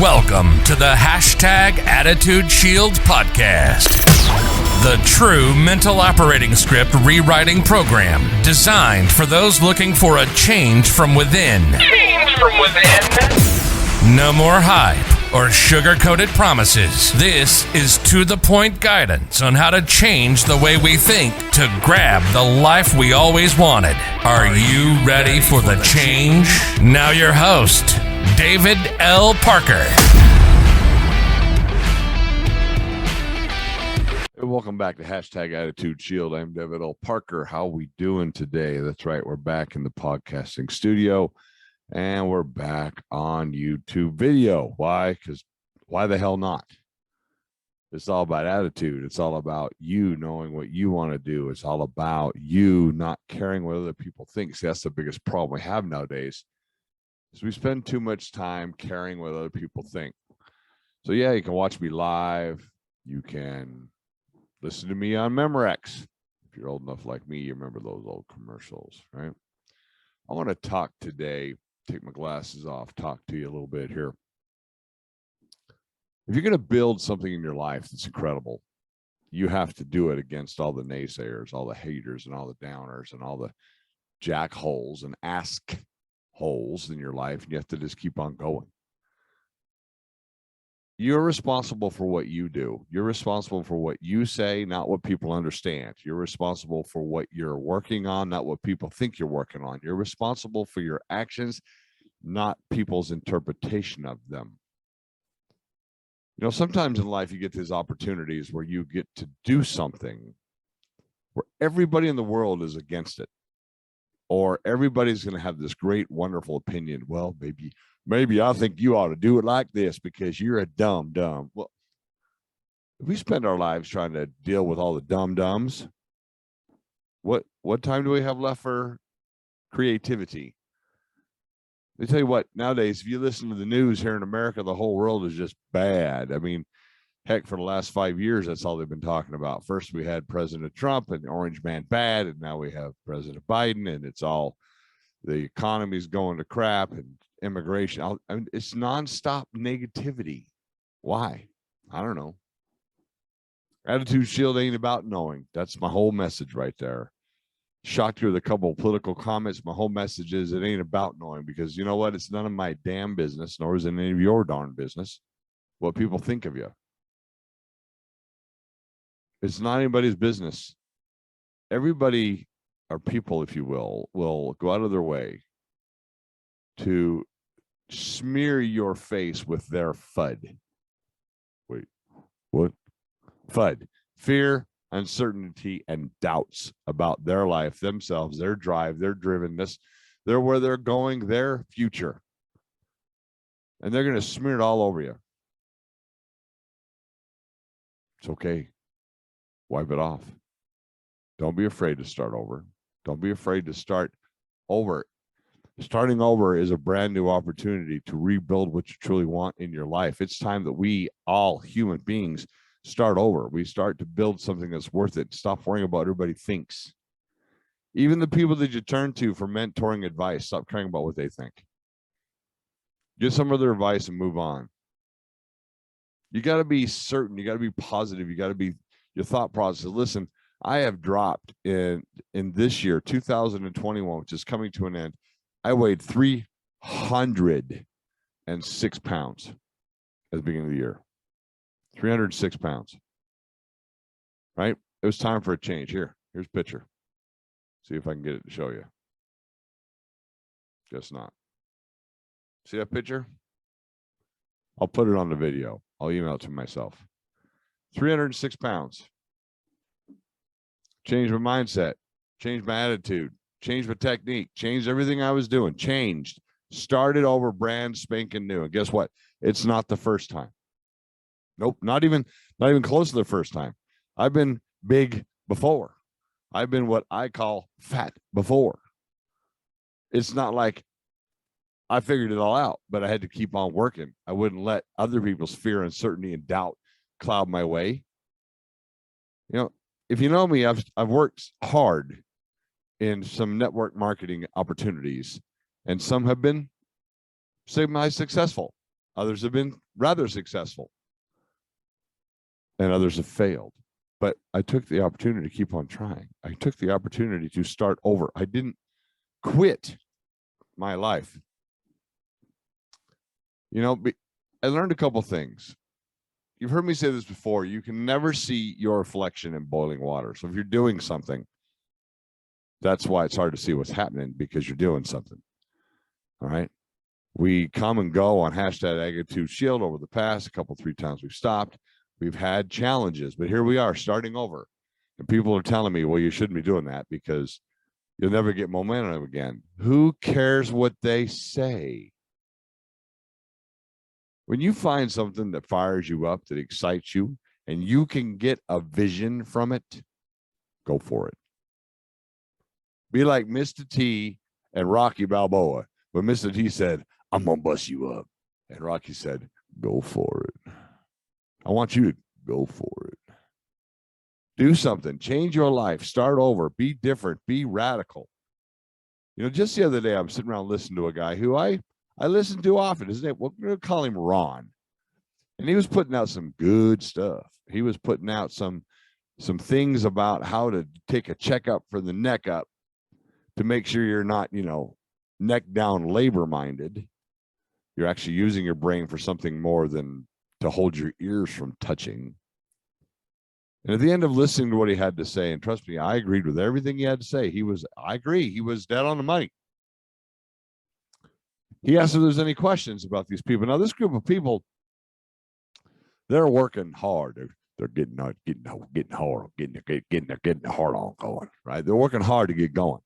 Welcome to the #Attitudeshield podcast, the true mental operating script rewriting program designed for those looking for a change from within. No more hype or sugar-coated promises. This is to-the-point guidance on how to change the way we think to grab the life we always wanted. Are you ready for the change? Now your host, David L. Parker. Welcome back to #Attitudeshield. I'm David L. Parker. How we doing today? That's right. We're back in the podcasting studio and we're back on YouTube video. Why? Because why the hell not? It's all about attitude. It's all about you knowing what you want to do. It's all about you not caring what other people think. See, that's the biggest problem we have nowadays. So we spend too much time caring what other people think. So yeah, you can watch me live. You can listen to me on Memorex. If you're old enough like me, you remember those old commercials, right? I want to talk today, take my glasses off, talk to you a little bit here. If you're going to build something in your life that's incredible, you have to do it against all the naysayers, all the haters, and all the downers, and all the jackholes and ask holes in your life, and you have to just keep on going. You're responsible for what you do. You're responsible for what you say, not what people understand. You're responsible for what you're working on, not what people think you're working on. You're responsible for your actions, not people's interpretation of them. You know, sometimes in life you get these opportunities where you get to do something where everybody in the world is against it. Or everybody's going to have this great, wonderful opinion. Well, maybe I think you ought to do it like this because you're a dumb. Well, if we spend our lives trying to deal with all the dumb-dumbs, what time do we have left for creativity? Let me tell you what, nowadays, if you listen to the news here in America, the whole world is just bad. I mean, heck, for the last 5 years, that's all they've been talking about. First, we had President Trump and the Orange Man bad, and now we have President Biden, and it's all the economy's going to crap and immigration. I mean, it's nonstop negativity. Why? I don't know. Attitude Shield ain't about knowing. That's my whole message right there. Shocked you with a couple of political comments. My whole message is it ain't about knowing, because you know what? It's none of my damn business, nor is it any of your darn business what people think of you. It's not anybody's business. Everybody, or people, if you will go out of their way to smear your face with their FUD. Wait, what? FUD. Fear, uncertainty, and doubts about their life, themselves, their drive, their drivenness, where they're going, their future. And they're going to smear it all over you. It's okay. Wipe it off. Don't be afraid to start over. Don't be afraid to start over. Starting over is a brand new opportunity to rebuild what you truly want in your life. It's time that we, all human beings, start over. We start to build something that's worth it. Stop worrying about what everybody thinks. Even the people that you turn to for mentoring advice, stop caring about what they think. Get some of their advice and move on. You got to be certain. You got to be positive. You got to be your thought process. Listen, I have dropped in this year, 2021, which is coming to an end. I weighed 306 pounds at the beginning of the year. 306 pounds. Right? It was time for a change. Here's a picture. See if I can get it to show you. Guess not. See that picture? I'll put it on the video. I'll email it to myself. 306 pounds. Changed my mindset, changed my attitude, changed my technique, changed everything I was doing, started over brand spanking new. And guess what? It's not the first time. Nope, not even close to the first time. I've been big before. I've been what I call fat before. It's not like I figured it all out, but I had to keep on working. I wouldn't let other people's fear, uncertainty, and doubt cloud my way. You know, if you know me, I've worked hard in some network marketing opportunities, and some have been semi-successful. Others have been rather successful, and others have failed. But I took the opportunity to keep on trying. I took the opportunity to start over. I didn't quit my life. You know, I learned a couple things. You've heard me say this before. You can never see your reflection in boiling water. So if you're doing something, that's why it's hard to see what's happening, because you're doing something. All right. We come and go on #Attitudeshield over the past a couple, 3 times we've stopped. We've had challenges, but here we are starting over. And people are telling me, well, you shouldn't be doing that because you'll never get momentum again. Who cares what they say? When you find something that fires you up, that excites you, and you can get a vision from it, go for it. Be like Mr. T and Rocky Balboa. When Mr. T said, I'm going to bust you up. And Rocky said, go for it. I want you to go for it. Do something. Change your life. Start over. Be different. Be radical. You know, just the other day, I'm sitting around listening to a guy who I listen to often. His name, we're going to call him Ron. And he was putting out some good stuff. He was putting out some things about how to take a checkup for the neck up to make sure you're not, you know, neck down labor minded. You're actually using your brain for something more than to hold your ears from touching. And at the end of listening to what he had to say, and trust me, I agreed with everything he had to say. I agree, he was dead on the money. He asked if there's any questions about these people. Now, this group of people, they're working hard. They're getting hard, getting the heart on going, right? They're working hard to get going.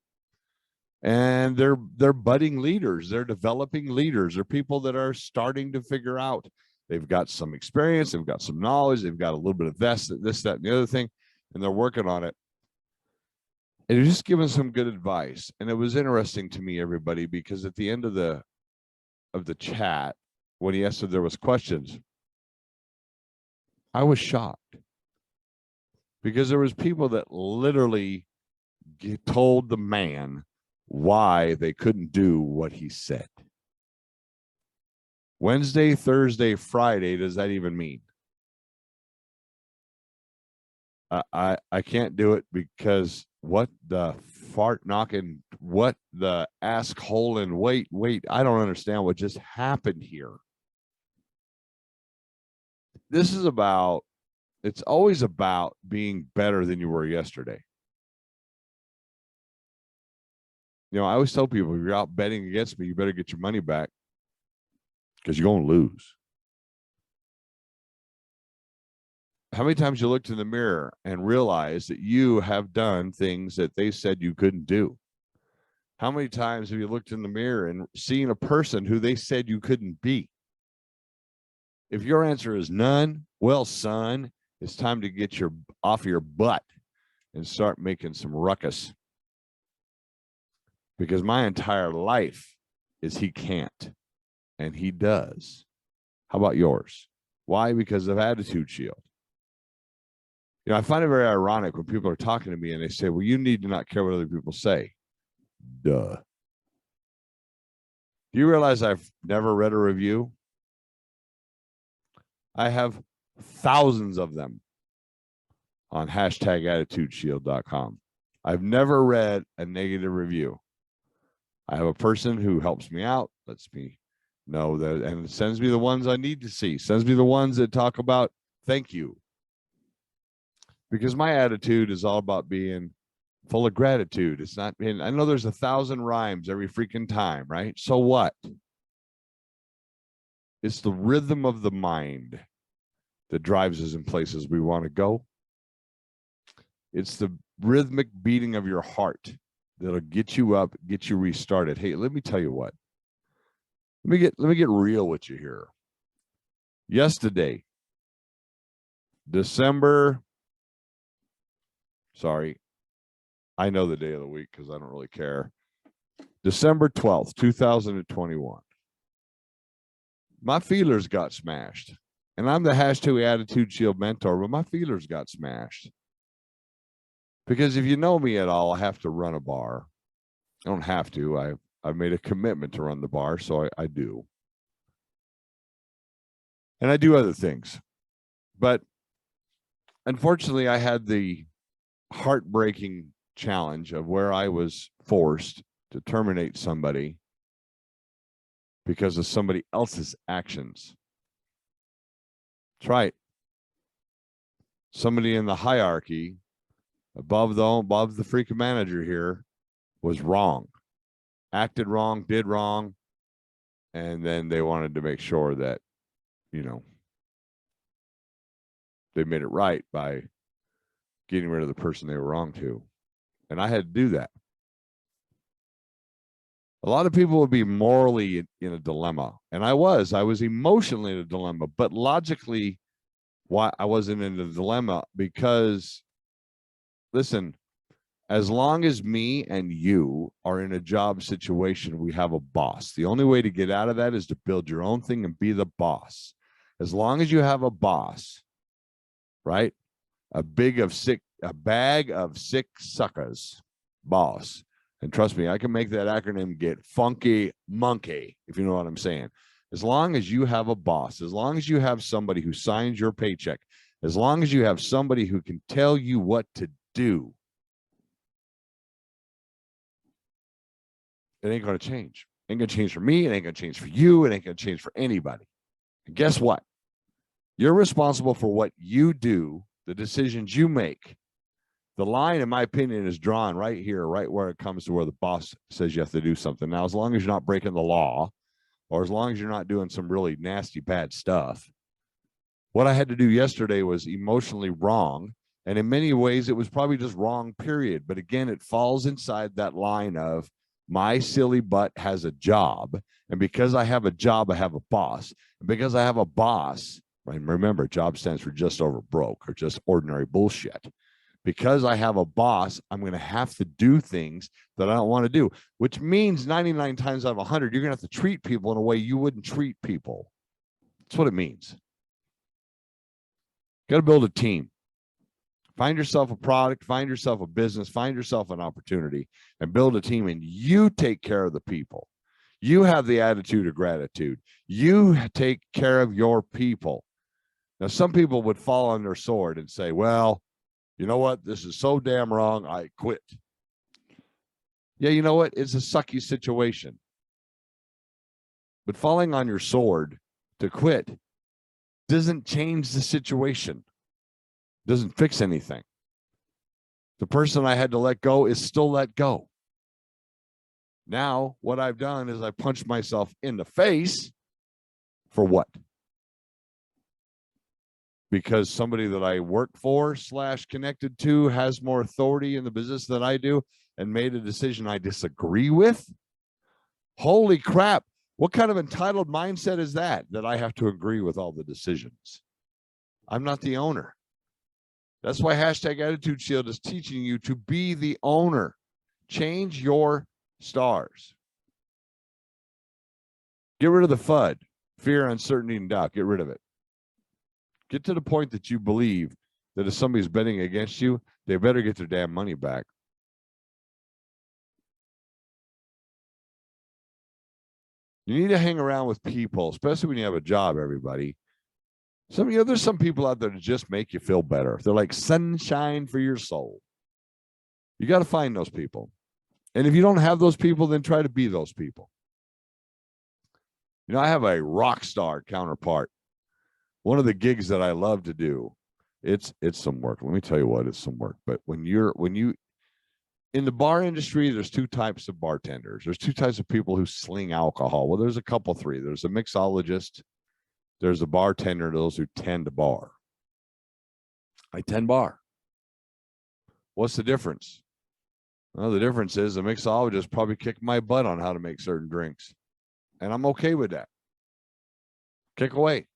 And they're budding leaders. They're developing leaders. They're people that are starting to figure out. They've got some experience. They've got some knowledge. They've got a little bit of this, that, and the other thing, and they're working on it. And just giving some good advice. And it was interesting to me, everybody, because at the end of the chat, when he asked if there was questions, I was shocked, because there was people that literally told the man why they couldn't do what he said. Wednesday, Thursday, Friday, does that even mean? I can't do it because what the fart knocking, what the ask hole and wait, I don't understand what just happened here. This is about, it's always about being better than you were yesterday. You know, I always tell people, if you're out betting against me, you better get your money back, because you're going to lose. How many times you looked in the mirror and realized that you have done things that they said you couldn't do? How many times have you looked in the mirror and seen a person who they said you couldn't be? If your answer is none, well, son, it's time to get off your butt and start making some ruckus. Because my entire life is he can't, and he does. How about yours? Why? Because of Attitudeshield. You know, I find it very ironic when people are talking to me and they say, well, you need to not care what other people say. Duh. Do you realize I've never read a review? I have thousands of them on #Attitudeshield.com. I've never read a negative review. I have a person who helps me out, lets me know that, and sends me the ones I need to see, sends me the ones that talk about thank you. Because my attitude is all about being full of gratitude. It's not, and I know there's 1,000 rhymes every freaking time, right? So what? It's the rhythm of the mind that drives us in places we want to go. It's the rhythmic beating of your heart that'll get you up, get you restarted. Hey, let me tell you what. Let me get real with you here. Yesterday, I know the day of the week because I don't really care. December 12th, 2021. My feelers got smashed. And I'm the #Attitudeshield mentor, but my feelers got smashed. Because if you know me at all, I have to run a bar. I don't have to. I've made a commitment to run the bar, so I do. And I do other things. But unfortunately, I had the heartbreaking challenge of where I was forced to terminate somebody because of somebody else's actions. That's right. Somebody in the hierarchy above the freaking manager here was wrong, acted wrong, did wrong, and then they wanted to make sure that, you know, they made it right by getting rid of the person they were wrong to. And I had to do that. A lot of people would be morally in a dilemma. And I was emotionally in a dilemma, but logically, why I wasn't in a dilemma, because listen, as long as me and you are in a job situation, we have a boss. The only way to get out of that is to build your own thing and be the boss. As long as you have a boss, right? A bag of sick suckers, boss. And trust me, I can make that acronym get funky monkey, if you know what I'm saying. As long as you have a boss, as long as you have somebody who signs your paycheck, as long as you have somebody who can tell you what to do, it ain't going to change. It ain't going to change for me. It ain't going to change for you. It ain't going to change for anybody. And guess what? You're responsible for what you do, the decisions you make. The line, in my opinion, is drawn right here, right where it comes to where the boss says you have to do something. Now, as long as you're not breaking the law, or as long as you're not doing some really nasty, bad stuff. What I had to do yesterday was emotionally wrong. And in many ways, it was probably just wrong, period. But again, it falls inside that line of my silly butt has a job. And because I have a job, I have a boss. And because I have a boss, right? Remember, job stands for just over broke or just ordinary bullshit. Because I have a boss, I'm going to have to do things that I don't want to do, which means 99 times out of 100, you're going to have to treat people in a way you wouldn't treat people. That's what it means. Got to build a team. Find yourself a product, find yourself a business, find yourself an opportunity, and build a team. And you take care of the people. You have the attitude of gratitude. You take care of your people. Now, some people would fall on their sword and say, well, you know what? This is so damn wrong. I quit. Yeah, you know what? It's a sucky situation. But falling on your sword to quit doesn't change the situation. Doesn't fix anything. The person I had to let go is still let go. Now, what I've done is I punched myself in the face for what? Because somebody that I work for / connected to has more authority in the business than I do and made a decision I disagree with? Holy crap. What kind of entitled mindset is that I have to agree with all the decisions? I'm not the owner. That's why #Attitudeshield is teaching you to be the owner. Change your stars. Get rid of the FUD, fear, uncertainty, and doubt. Get rid of it. Get to the point that you believe that if somebody's betting against you, they better get their damn money back. You need to hang around with people, especially when you have a job, everybody. There's some people out there that just make you feel better. They're like sunshine for your soul. You got to find those people. And if you don't have those people, then try to be those people. You know, I have a rock star counterpart. One of the gigs that I love to do, it's some work. Let me tell you what, it's some work. But when you in the bar industry, there's two types of bartenders. There's two types of people who sling alcohol. Well, there's a couple, three. There's a mixologist. There's a bartender, those who tend to bar. I tend bar. What's the difference? Well, the difference is the mixologist probably kicked my butt on how to make certain drinks. And I'm okay with that. Kick away.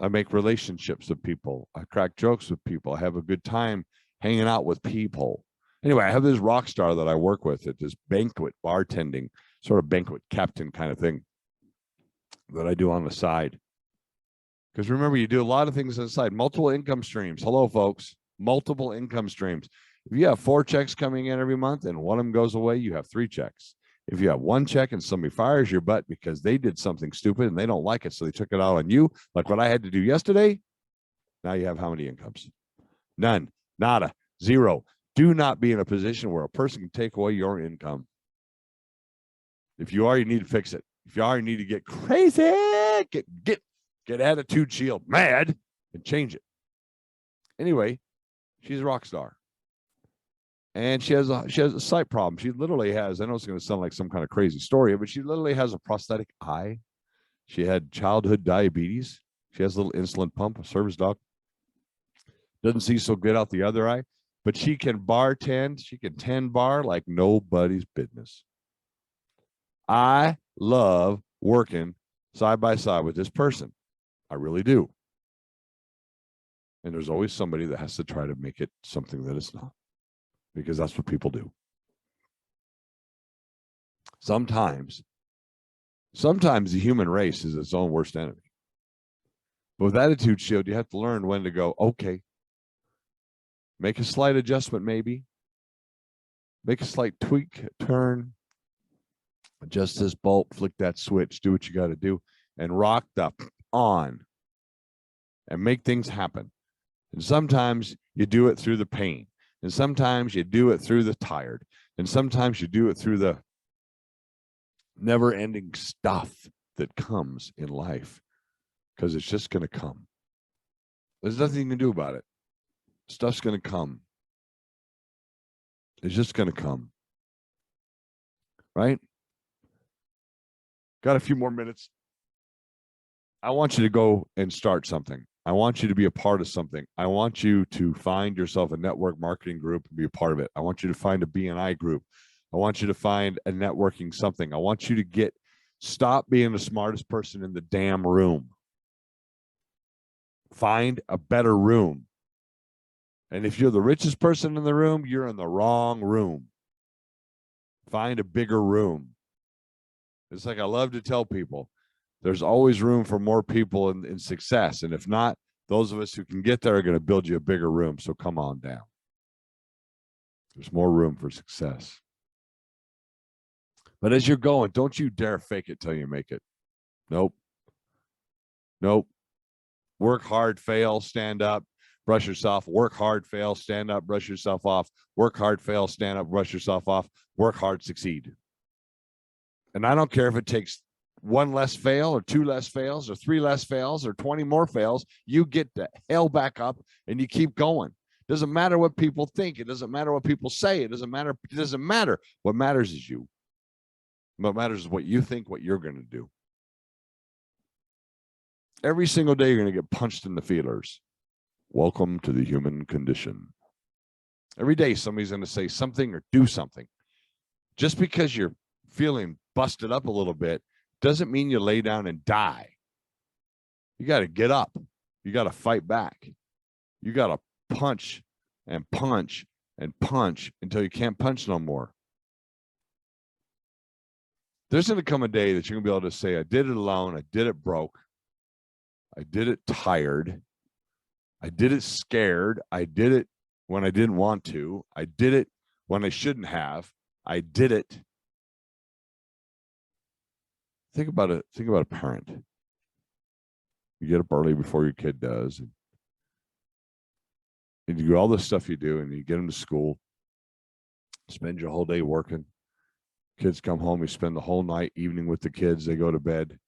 I make relationships with people. I crack jokes with people. I have a good time hanging out with people. Anyway, I have this rock star that I work with at this banquet bartending, sort of banquet captain kind of thing that I do on the side. Because remember, you do a lot of things on the side. Multiple income streams. Hello, folks. Multiple income streams. If you have 4 checks coming in every month and one of them goes away, you have 3 checks. If you have one check and somebody fires your butt because they did something stupid and they don't like it, so they took it out on you, like what I had to do yesterday, now you have how many incomes? None, nada, zero. Do not be in a position where a person can take away your income. If you are, you need to fix it. If you are, you need to get crazy, get Attitudeshield mad and change it. Anyway, she's a rock star. And she has a sight problem. She literally has, I know it's going to sound like some kind of crazy story, but she literally has a prosthetic eye. She had childhood diabetes. She has a little insulin pump, a service dog. Doesn't see so good out the other eye, but she can bartend. She can 10 bar like nobody's business. I love working side by side with this person. I really do. And there's always somebody that has to try to make it something that it's not, because that's what people do. Sometimes the human race is its own worst enemy. But with Attitudeshield, you have to learn when to go, okay, make a slight adjustment, maybe. Make a slight tweak, turn, adjust this bolt, flick that switch, do what you got to do, and rock the on and make things happen. And sometimes you do it through the pain. And sometimes you do it through the tired. And sometimes you do it through the never-ending stuff that comes in life, because it's just going to come. There's nothing you can do about it. Stuff's going to come. It's just going to come. Right? Got a few more minutes. I want you to go and start something. I want you to be a part of something. I want you to find yourself a network marketing group and be a part of it. I want you to find a BNI group. I want you to find a networking something. I want you to stop being the smartest person in the damn room. Find a better room. And if you're the richest person in the room, you're in the wrong room. Find a bigger room. It's like I love to tell people, there's always room for more people in success. And if not, those of us who can get there are going to build you a bigger room. So come on down. There's more room for success. But as you're going, don't you dare fake it till you make it. Nope. Nope. Work hard, fail, stand up, brush yourself. Work hard, fail, stand up, brush yourself off. Work hard, fail, stand up, brush yourself off. Work hard, succeed. And I don't care if it takes one less fail or two less fails or three less fails or 20 more fails. You get the hell back up and you keep going. It doesn't matter what people think. It doesn't matter what people say. It doesn't matter. It doesn't matter. What matters is you. What matters is what you think, what you're going to do. Every single day, you're going to get punched in the feelers. Welcome to the human condition. Every day, somebody's going to say something or do something. Just because you're feeling busted up a little bit doesn't mean you lay down and die. You got to get up. You got to fight back. You got to punch and punch and punch until you can't punch no more. There's going to come a day that you're going to be able to say, I did it alone. I did it broke. I did it tired. I did it scared. I did it when I didn't want to. I did it when I shouldn't have. I did it. Think about it. Think about a parent. You get up early before your kid does. And you do all the stuff you do, and you get them to school. Spend your whole day working. Kids come home. You spend the whole night, evening with the kids. They go to bed.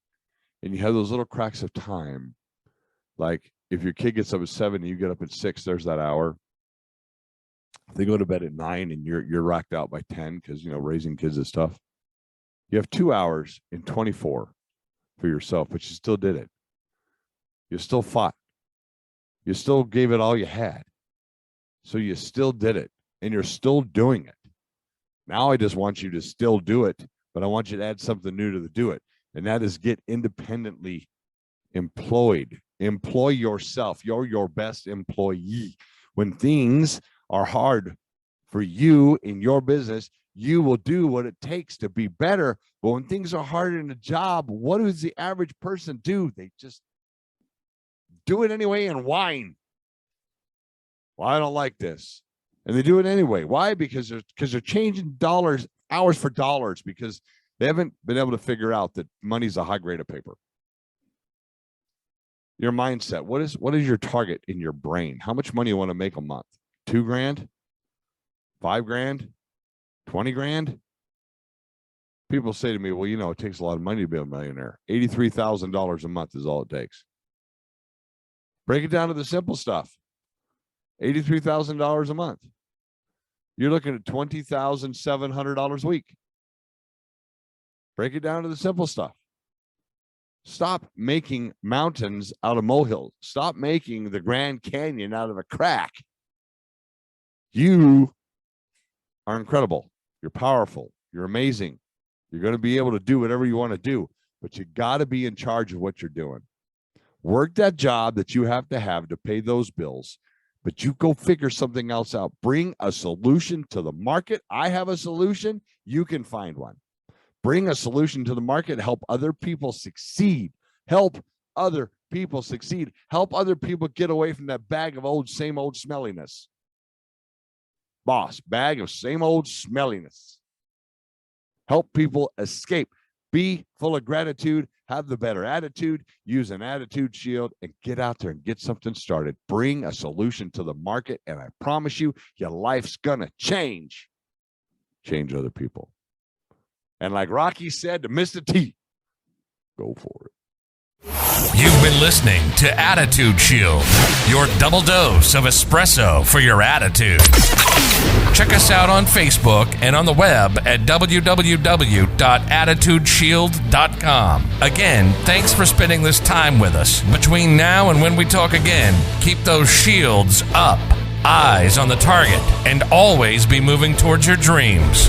And you have those little cracks of time. Like if your kid gets up at 7 and you get up at 6, there's that hour. If they go to bed at 9 and you're racked out by 10 because, raising kids is tough. You have 2 hours in 24 for yourself, but you still did it. You still fought. You still gave it all you had. So you still did it, and you're still doing it. Now I just want you to still do it, but I want you to add something new to the do it, and that is get independently employed. Employ yourself. You're your best employee. When things are hard for you in your business, you will do what it takes to be better. But when things are hard in a job, what does the average person do? They just do it anyway and whine. Well, I don't like this. And they do it anyway. Why? Because they're changing dollars hours for dollars because they haven't been able to figure out that money's a high grade of paper. Your mindset. What is your target in your brain? How much money you want to make a month? $2,000? $5,000? 20 grand? People say to me, well, you know, it takes a lot of money to be a millionaire. $83,000 a month is all it takes. Break it down to the simple stuff. $83,000 a month. You're looking at $20,700 a week. Break it down to the simple stuff. Stop making mountains out of molehills. Stop making the Grand Canyon out of a crack. You are incredible. You're powerful. You're amazing. You're going to be able to do whatever you want to do, but you got to be in charge of what you're doing. Work that job that you have to pay those bills, but you go figure something else out. Bring a solution to the market. I have a solution. You can find one. Bring a solution to the market. Help other people succeed. Help other people succeed. Help other people get away from that bag of same old smelliness. Boss, bag of same old smelliness. Help people escape. Be full of gratitude. Have the better attitude. Use an attitude shield and get out there and get something started. Bring a solution to the market, and I promise you, your life's gonna change. Change other people. And like Rocky said to Mr. T, go for it. You've been listening to Attitude Shield, your double dose of espresso for your attitude. Check us out on Facebook and on the web at www.attitudeshield.com. Again, thanks for spending this time with us. Between now and when we talk again, keep those shields up, eyes on the target, and always be moving towards your dreams.